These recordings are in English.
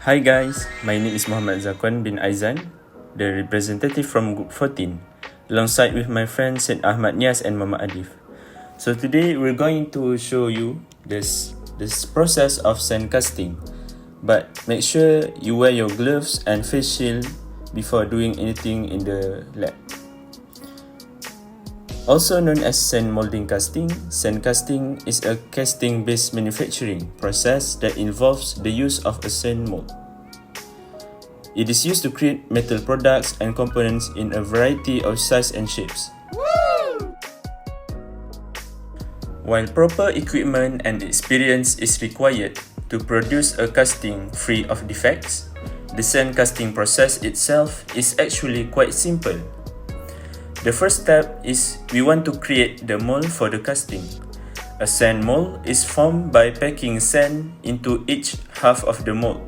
Hi guys, my name is Zakwan bin Aizan, the representative from Group 14, alongside with my friends AHMAD, NIYAZ and HADIF. So today we're going to show you this process of sand casting, but make sure you wear your gloves and face shield before doing anything in the lab. Also known as sand molding casting, sand casting is a casting-based manufacturing process that involves the use of a sand mold. It is used to create metal products and components in a variety of sizes and shapes. Woo! While proper equipment and experience is required to produce a casting free of defects, the sand casting process itself is actually quite simple. The first step is we want to create the mold for the casting. A sand mold is formed by packing sand into each half of the mold.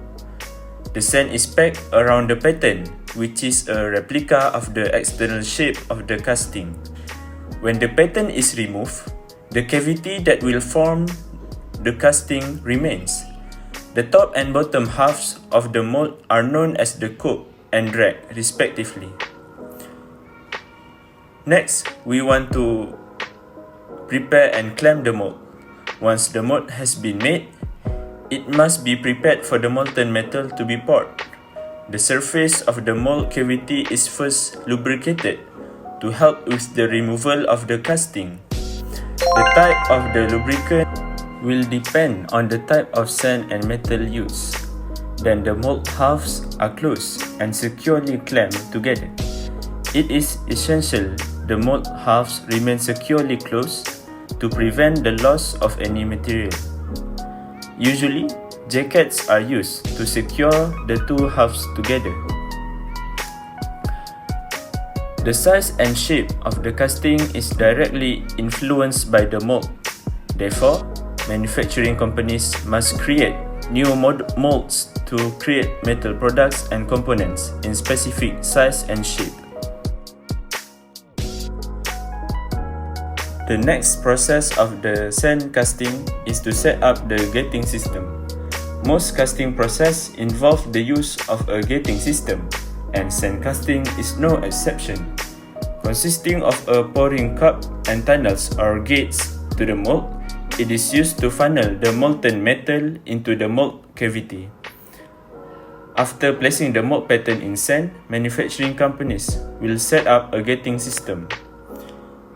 The sand is packed around the pattern, which is a replica of the external shape of the casting. When the pattern is removed, the cavity that will form the casting remains. The top and bottom halves of the mold are known as the cope and drag, respectively. Next, we want to prepare and clamp the mold. Once the mold has been made, it must be prepared for the molten metal to be poured. The surface of the mold cavity is first lubricated to help with the removal of the casting. The type of the lubricant will depend on the type of sand and metal used. Then the mold halves are closed and securely clamped together. It is essential the mold halves remain securely closed to prevent the loss of any material. Usually, jackets are used to secure the two halves together. The size and shape of the casting is directly influenced by the mold. Therefore, manufacturing companies must create new molds to create metal products and components in specific size and shape. The next process of the sand casting is to set up the gating system. Most casting processes involve the use of a gating system, and sand casting is no exception. Consisting of a pouring cup and tunnels or gates to the mold, it is used to funnel the molten metal into the mold cavity. After placing the mold pattern in sand, manufacturing companies will set up a gating system.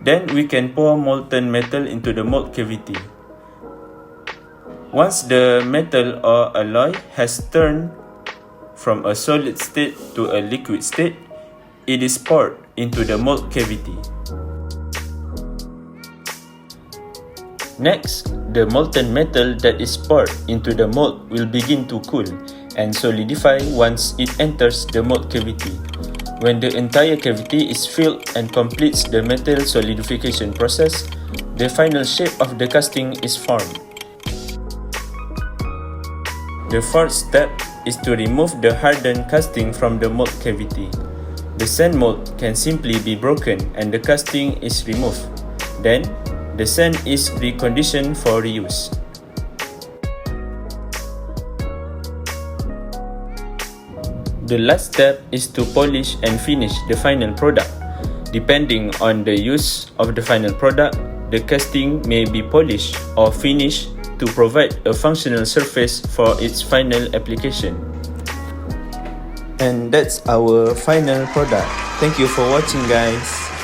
Then we can pour molten metal into the mold cavity. Once the metal or alloy has turned from a solid state to a liquid state, it is poured into the mold cavity. Next, the molten metal that is poured into the mold will begin to cool and solidify once it enters the mold cavity. When the entire cavity is filled and completes the metal solidification process, the final shape of the casting is formed. The fourth step is to remove the hardened casting from the mold cavity. The sand mold can simply be broken and the casting is removed. Then, the sand is reconditioned for reuse. The last step is to polish and finish the final product. Depending on the use of the final product, the casting may be polished or finished to provide a functional surface for its final application. And that's our final product. Thank you for watching, guys.